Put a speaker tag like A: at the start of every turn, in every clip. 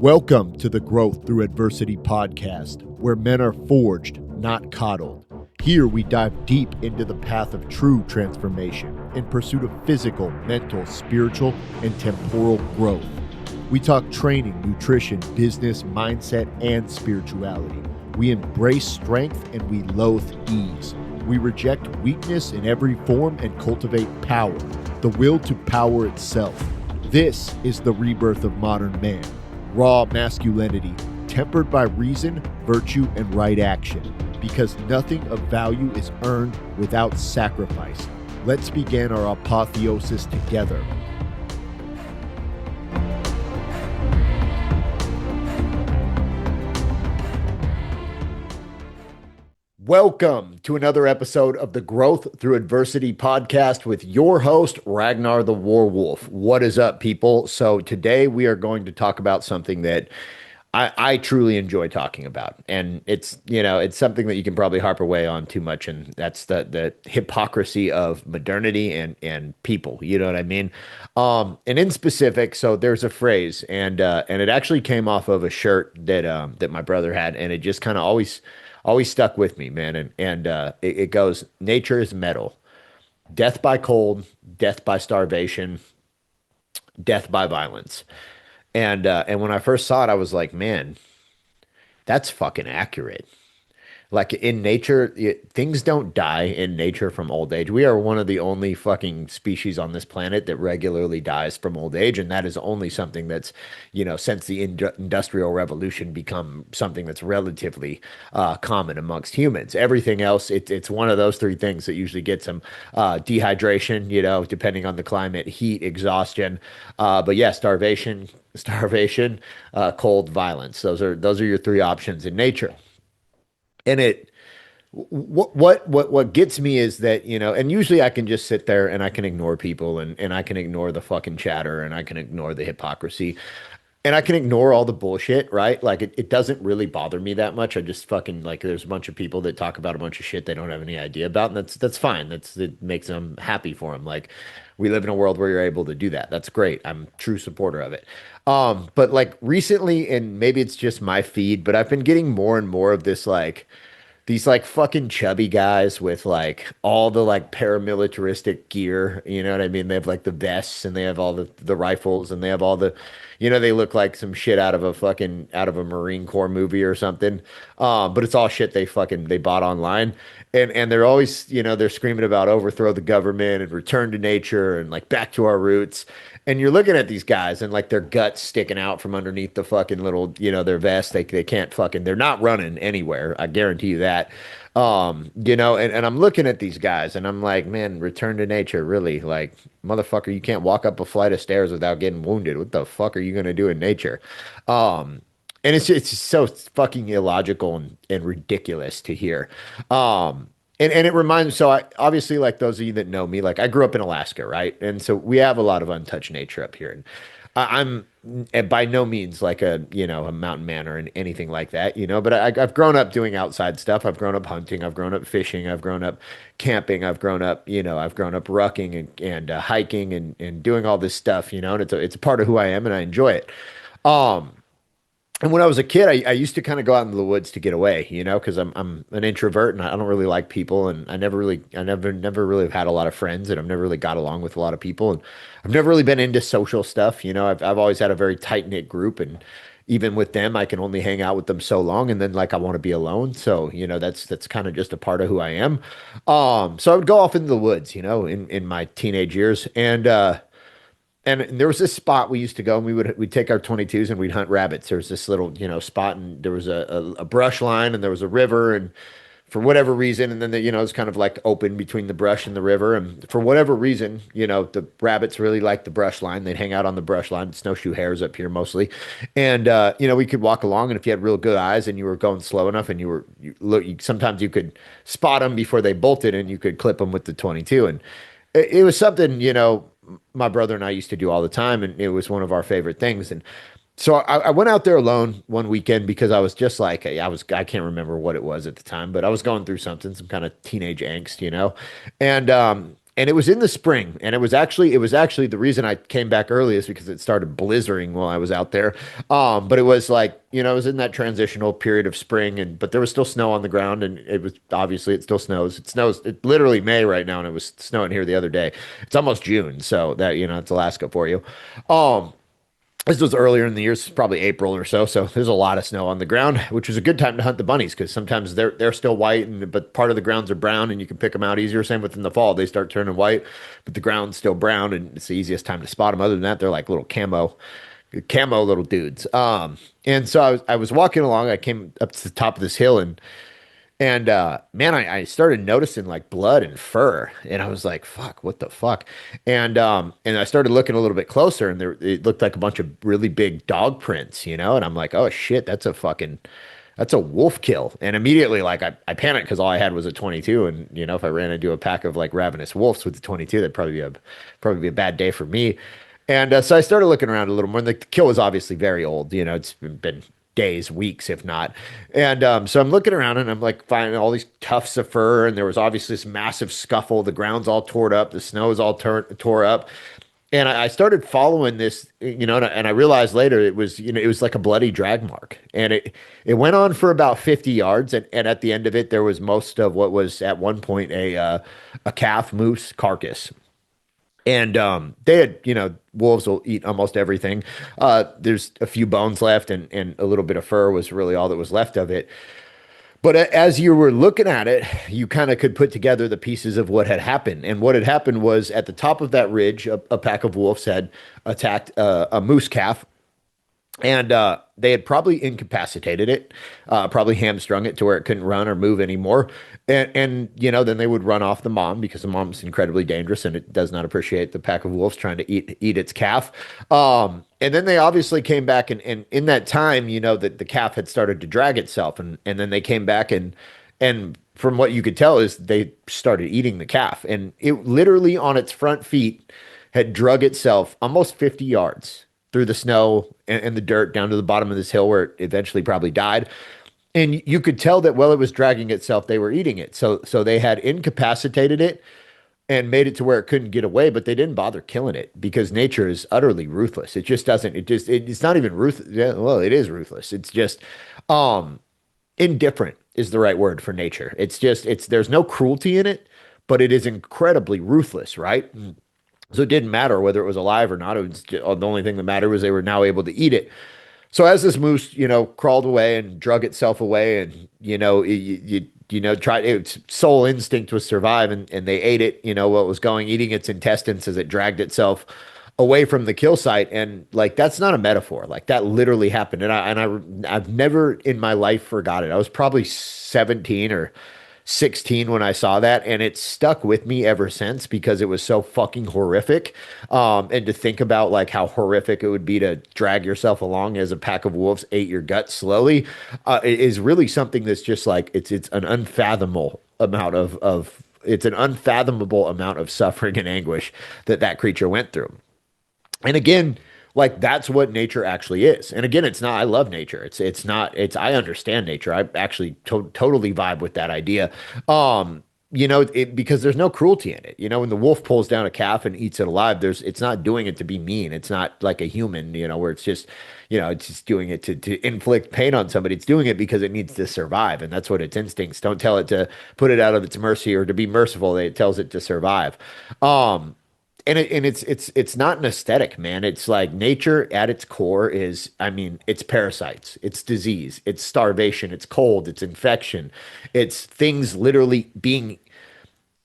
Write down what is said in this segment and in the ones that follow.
A: Welcome to the Growth Through Adversity podcast, where men are forged, not coddled. Here we dive deep into the path of true transformation in pursuit of physical, mental, spiritual, and temporal growth. We talk training, nutrition, business, mindset, and spirituality. We embrace strength and we loathe ease. We reject weakness in every form and cultivate power, the will to power itself. This is the rebirth of modern man. Raw masculinity, tempered by reason, virtue, and right action, because nothing of value is earned without sacrifice. Let's begin our apotheosis together. Welcome to another episode of the Growth Through Adversity podcast with your host, Ragnar the Warwolf. What is up, people? So today we are going to talk about something that I truly enjoy talking about. And it's something that you can probably harp away on too much. And that's the hypocrisy of modernity and people. You know what I mean? And in specific, so there's a phrase and it actually came off of a shirt that my brother had. And it just kind of always stuck with me, man. And it goes, nature is metal. Death by cold, death by starvation, death by violence. And when I first saw it, I was like, man, that's fucking accurate. Like in nature, things don't die in nature from old age. We are one of the only fucking species on this planet that regularly dies from old age. And that is only something that's, since the Industrial Revolution become something that's relatively common amongst humans. Everything else, it's one of those three things that usually gets them dehydration, depending on the climate, heat, exhaustion. But yeah, starvation, cold, violence. Those are your three options in nature. And what gets me is that, and usually I can just sit there and I can ignore people and I can ignore the fucking chatter and I can ignore the hypocrisy and I can ignore all the bullshit, right? Like it doesn't really bother me that much. I just fucking like there's a bunch of people that talk about a bunch of shit they don't have any idea about, and that's fine. It makes them happy for them. Like we live in a world where you're able to do that. That's great. I'm a true supporter of it. But like recently, and maybe it's just my feed, but I've been getting more and more of this these like fucking chubby guys with like all the like paramilitaristic gear, you know what I mean? They have like the vests and they have all the rifles and they have all the, they look like some shit out of a Marine Corps movie or something. But it's all shit they bought online. And they're always, they're screaming about overthrow the government and return to nature and like back to our roots. And you're looking at these guys and like their guts sticking out from underneath the fucking little, their vest. They can't they're not running anywhere. I guarantee you that. And I'm looking at these guys and I'm like, man, return to nature, really? Like, motherfucker, you can't walk up a flight of stairs without getting wounded. What the fuck are you gonna do in nature? And it's so fucking illogical and ridiculous to hear. And it reminds me, so I obviously like those of you that know me, like I grew up in Alaska, right? And so we have a lot of untouched nature up here. And I'm and by no means like a mountain man or anything like that, but I've grown up doing outside stuff. I've grown up hunting. I've grown up fishing. I've grown up camping. I've grown up rucking and hiking and doing all this stuff, and it's a part of who I am and I enjoy it. Um, and when I was a kid, I used to kind of go out into the woods to get away, because I'm an introvert and I don't really like people, and I never really have had a lot of friends, and I've never really got along with a lot of people, and I've never really been into social stuff, I've always had a very tight knit group, and even with them, I can only hang out with them so long, and then like I want to be alone, so that's kind of just a part of who I am. So I would go off into the woods, in my teenage years, and there was this spot we used to go, and we'd take our 22s and we'd hunt rabbits. There was this little, spot, and there was a brush line, and there was a river, and for whatever reason, and then it was kind of like open between the brush and the river, and for whatever reason, the rabbits really liked the brush line. They'd hang out on the brush line, snowshoe hares up here mostly, and we could walk along, and if you had real good eyes and you were going slow enough, and sometimes you could spot them before they bolted, and you could clip them with the 22, and it was something, my brother and I used to do all the time, and it was one of our favorite things. And so I went out there alone one weekend because I was just like, I can't remember what it was at the time, but I was going through some kind of teenage angst, and And it was in the spring, and it was actually the reason I came back early is because it started blizzarding while I was out there. But it was like, it was in that transitional period of spring, and but there was still snow on the ground, and it was obviously it still snows. It snows, it's literally May right now, and it was snowing here the other day. It's almost June, so that it's Alaska for you. Um, this was earlier in the year, it's probably April or so. So there's a lot of snow on the ground, which is a good time to hunt the bunnies because sometimes they're still white and but part of the grounds are brown and you can pick them out easier. Same within the fall, they start turning white, but the ground's still brown and it's the easiest time to spot them. Other than that, they're like little camo little dudes. And so I was walking along. I came up to the top of this hill and man, I started noticing like blood and fur, and I was like, "Fuck, what the fuck?" And I started looking a little bit closer, and there it looked like a bunch of really big dog prints. And I'm like, "Oh shit, that's a wolf kill." And immediately, like, I panicked because all I had was a 22, and if I ran into a pack of like ravenous wolves with the 22, that'd probably be a bad day for me. And so I started looking around a little more. And the kill was obviously very old. It's been days, weeks, if not. And so I'm looking around and I'm like finding all these tufts of fur. And there was obviously this massive scuffle. The ground's all tore up. The snow's all tore up. And I started following this, and I realized later it was like a bloody drag mark. And it went on for about 50 yards. And at the end of it, there was most of what was at one point a calf moose carcass. And they had, wolves will eat almost everything. There's a few bones left, and a little bit of fur was really all that was left of it. But as you were looking at it, you kind of could put together the pieces of what had happened. And what had happened was at the top of that ridge, a pack of wolves had attacked a moose calf and they had probably incapacitated it, probably hamstrung it to where it couldn't run or move anymore. And then they would run off the mom because the mom's incredibly dangerous and it does not appreciate the pack of wolves trying to eat its calf. And then they obviously came back and in that time, that the calf had started to drag itself and then they came back and from what you could tell is they started eating the calf and it literally on its front feet had drug itself almost 50 yards through the snow and the dirt down to the bottom of this hill where it eventually probably died. And you could tell that while it was dragging itself, they were eating it. So they had incapacitated it and made it to where it couldn't get away, but they didn't bother killing it because nature is utterly ruthless. It just doesn't, it's not even ruthless. Yeah, well, it is ruthless. It's just indifferent is the right word for nature. There's no cruelty in it, but it is incredibly ruthless, right? So it didn't matter whether it was alive or not. It was just, the only thing that mattered was they were now able to eat it. So as this moose, crawled away and drug itself away, and tried its sole instinct was survive, and they ate it. What was going, eating its intestines as it dragged itself away from the kill site, and like that's not a metaphor. Like that literally happened, I've never in my life forgot it. I was probably 17 or 16 when I saw that, and it stuck with me ever since because it was so fucking horrific. And to think about like how horrific it would be to drag yourself along as a pack of wolves ate your gut slowly, is really something that's just like it's an unfathomable amount of it's an unfathomable amount of suffering and anguish that creature went through. And again, like that's what nature actually is. And again, it's not, I love nature. It's not, I understand nature. I actually totally vibe with that idea. Because there's no cruelty in it. When the wolf pulls down a calf and eats it alive, it's not doing it to be mean. It's not like a human, where it's just doing it to inflict pain on somebody. It's doing it because it needs to survive. And that's what its instincts don't tell it to put it out of its mercy or to be merciful. It tells it to survive. And it's not an aesthetic, man. It's like nature at its core is, I mean, it's parasites, it's disease, it's starvation, it's cold, it's infection, it's things literally being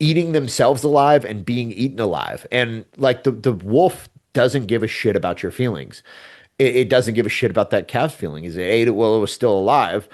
A: eating themselves alive and being eaten alive. And like the wolf doesn't give a shit about your feelings. It doesn't give a shit about that calf's feeling. Is it ate it while it was still alive?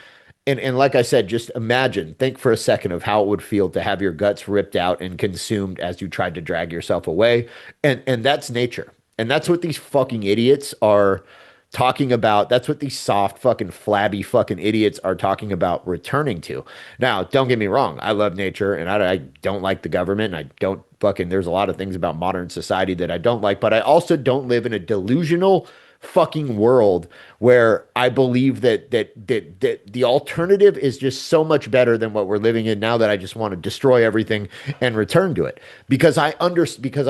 A: And like I said, just imagine, think for a second of how it would feel to have your guts ripped out and consumed as you tried to drag yourself away. And that's nature. And that's what these fucking idiots are talking about. That's what these soft fucking flabby fucking idiots are talking about returning to. Now, don't get me wrong. I love nature and I don't like the government. I don't fucking, there's a lot of things about modern society that I don't like, but I also don't live in a delusional fucking world where I believe that the alternative is just so much better than what we're living in now that I just want to destroy everything and return to it because I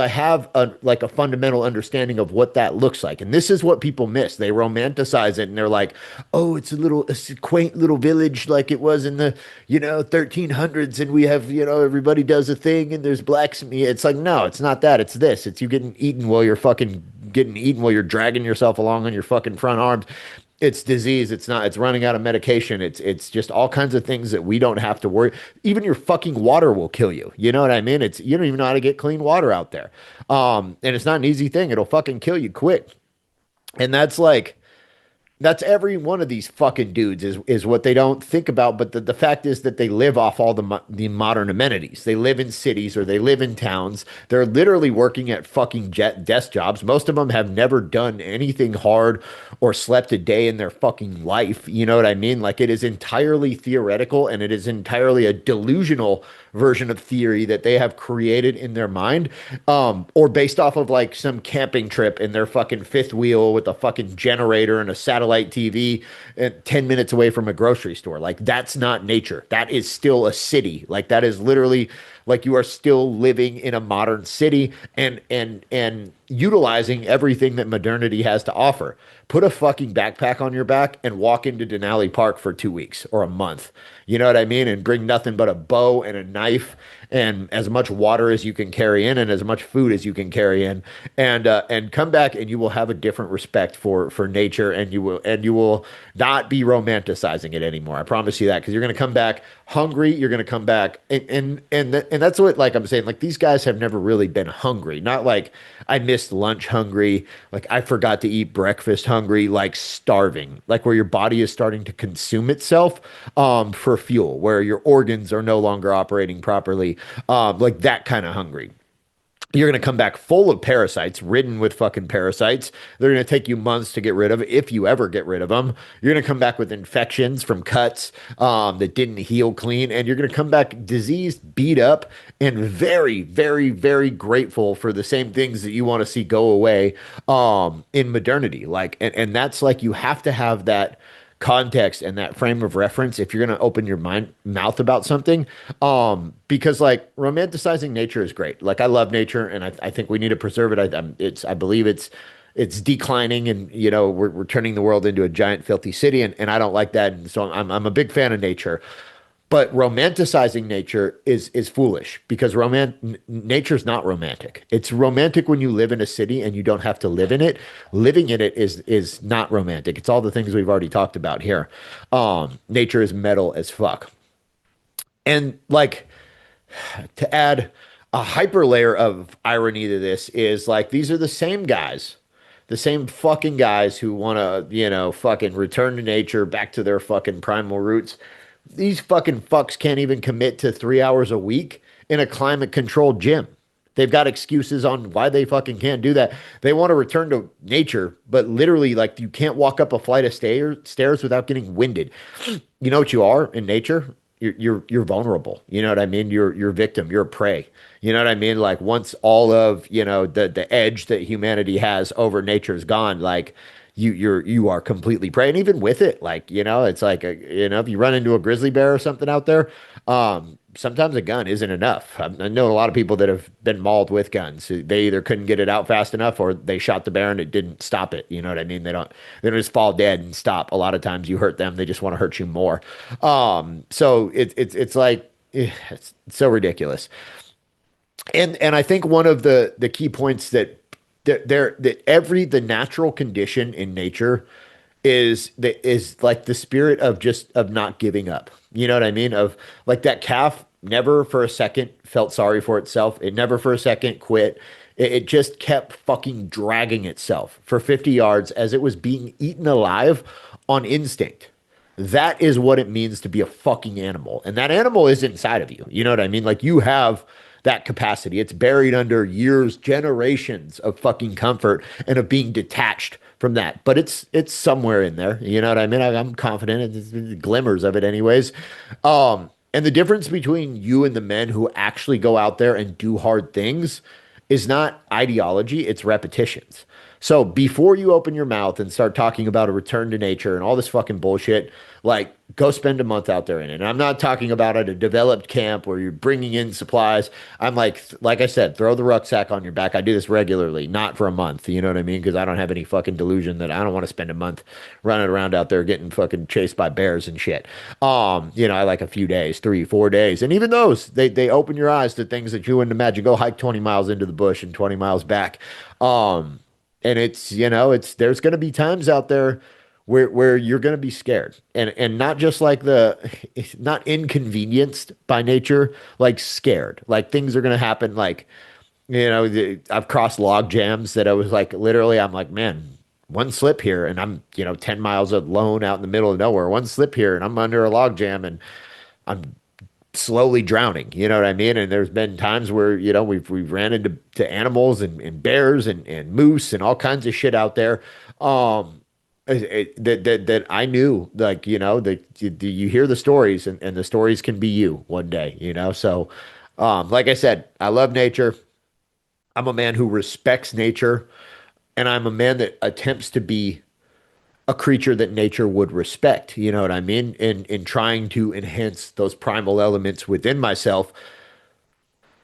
A: have a fundamental understanding of what that looks like. And this is what people miss. They romanticize it and they're like, "Oh, it's a quaint little village like it was in the, 1300s and we have, everybody does a thing and there's blacksmith." It's like, no, it's not that. It's this. It's you getting eaten while you're dragging yourself along on your fucking front arms. It's disease. It's not. It's running out of medication. It's just all kinds of things that we don't have to worry. Even your fucking water will kill you. You know what I mean? It's you don't even know how to get clean water out there. And it's not an easy thing. It'll fucking kill you quick. And that's every one of these fucking dudes is what they don't think about. But the fact is that they live off all the modern amenities. They live in cities or they live in towns. They're literally working at fucking jet desk jobs. Most of them have never done anything hard or slept a day in their fucking life. You know what I mean? Like it is entirely theoretical and it is entirely a delusional version of theory that they have created in their mind, or based off of like some camping trip in their fucking fifth wheel with a fucking generator and a satellite TV at 10 minutes away from a grocery store. Like that's not nature. That is still a city. Like that is literally like you are still living in a modern city and utilizing everything that modernity has to offer. Put a fucking backpack on your back and walk into Denali Park for 2 weeks or a month. You know what I mean? And bring nothing but a bow and a knife and as much water as you can carry in and as much food as you can carry in and come back and you will have a different respect for nature and you will not be romanticizing it anymore. I promise you that because you're going to come back hungry. You're going to come back and that's what like I'm saying. Like these guys have never really been hungry. Not like I missed lunch hungry. Like I forgot to eat breakfast hungry. Like starving. Like where your body is starting to consume itself for fuel, where your organs are no longer operating properly. Like that kind of hungry. You're going to come back full of parasites, ridden with fucking parasites. They're going to take you months to get rid of, if you ever get rid of them. You're going to come back with infections from cuts that didn't heal clean. And you're going to come back diseased, beat up, and very, very, very grateful for the same things that you want to see go away in modernity. Like, and that's like you have to have that context and that frame of reference if you're going to open your mouth about something because like romanticizing nature is great. Like I love nature and I think we need to preserve it. I believe it's declining and we're turning the world into a giant filthy city and I don't like that, and so I'm a big fan of nature. But romanticizing nature is foolish because nature's not romantic. It's romantic when you live in a city and you don't have to live in it. Living in it is not romantic. It's all the things we've already talked about here. Nature is metal as fuck. And like to add a hyper layer of irony to this is like these are the same fucking guys who want to, fucking return to nature, back to their fucking primal roots. These fucking fucks can't even commit to 3 hours a week in a climate controlled gym. They've got excuses on why they fucking can't do that. They want to return to nature, but literally, like, you can't walk up a flight of stairs without getting winded. You know what you are in nature? You're vulnerable. You know what I mean? You're a victim. You're a prey. You know what I mean? Like once all of the edge that humanity has over nature is gone, like you are completely prey. And even with it, like it's like if you run into a grizzly bear or something out there, sometimes a gun isn't enough. I know a lot of people that have been mauled with guns. They either couldn't get it out fast enough or they shot the bear and it didn't stop it. You know what I mean? They don't just fall dead and stop. A lot of times you hurt them, they just want to hurt you more. So it's like it's so ridiculous. And I think one of the key points that the natural condition in nature is like the spirit of not giving up. You know what I mean? Of like that calf never for a second felt sorry for itself. It never for a second quit. It just kept fucking dragging itself for 50 yards as it was being eaten alive on instinct. That is what it means to be a fucking animal. And that animal is inside of you. You know what I mean? Like you have that capacity. It's buried under years, generations of fucking comfort and of being detached from that. But it's somewhere in there. You know what I mean? I'm confident. It's glimmers of it anyways. And the difference between you and the men who actually go out there and do hard things is not ideology, it's repetitions. So before you open your mouth and start talking about a return to nature and all this fucking bullshit, like go spend a month out there in it. And I'm not talking about at a developed camp where you're bringing in supplies. I'm like I said, throw the rucksack on your back. I do this regularly, not for a month. You know what I mean? Because I don't have any fucking delusion that I don't want to spend a month running around out there getting fucking chased by bears and shit. I like a few days, 3, 4 days. And even those, they open your eyes to things that you wouldn't imagine. Go hike 20 miles into the bush and 20 miles back. Um, and it's there's gonna be times out there where you're gonna be scared. And not just like it's not inconvenienced by nature, like scared. Like things are gonna happen like I've crossed log jams that I was like literally I'm like, man, one slip here and I'm, 10 miles alone out in the middle of nowhere. One slip here and I'm under a log jam and I'm slowly drowning. You know what I mean? And there's been times where, we've ran into animals and bears and moose and all kinds of shit out there. That I knew, like, that you hear the stories and the stories can be you one day. So, like I said, I love nature. I'm a man who respects nature, and I'm a man that attempts to be a creature that nature would respect. You know what I mean? In trying to enhance those primal elements within myself,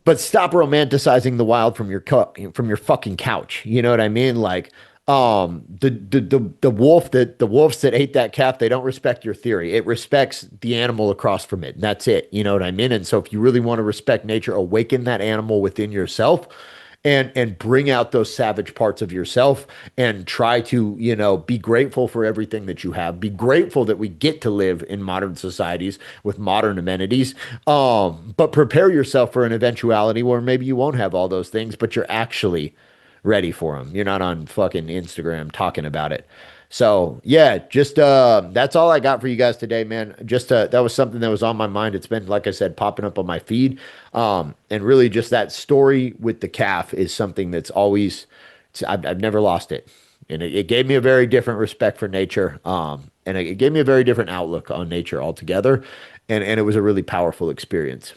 A: but stop romanticizing the wild from from your fucking couch. You know what I mean? Like, the wolves that ate that calf, they don't respect your theory. It respects the animal across from it. And that's it. You know what I mean? And so if you really want to respect nature, awaken that animal within yourself and bring out those savage parts of yourself and try to, be grateful for everything that you have. Be grateful that we get to live in modern societies with modern amenities. But prepare yourself for an eventuality where maybe you won't have all those things, but you're actually ready for them. You're not on fucking Instagram talking about it. So yeah, just that's all I got for you guys today, man. Just that was something that was on my mind. It's been, like I said, popping up on my feed. And really just that story with the calf is something that's always I've never lost it. And it gave me a very different respect for nature. And it gave me a very different outlook on nature altogether. And it was a really powerful experience.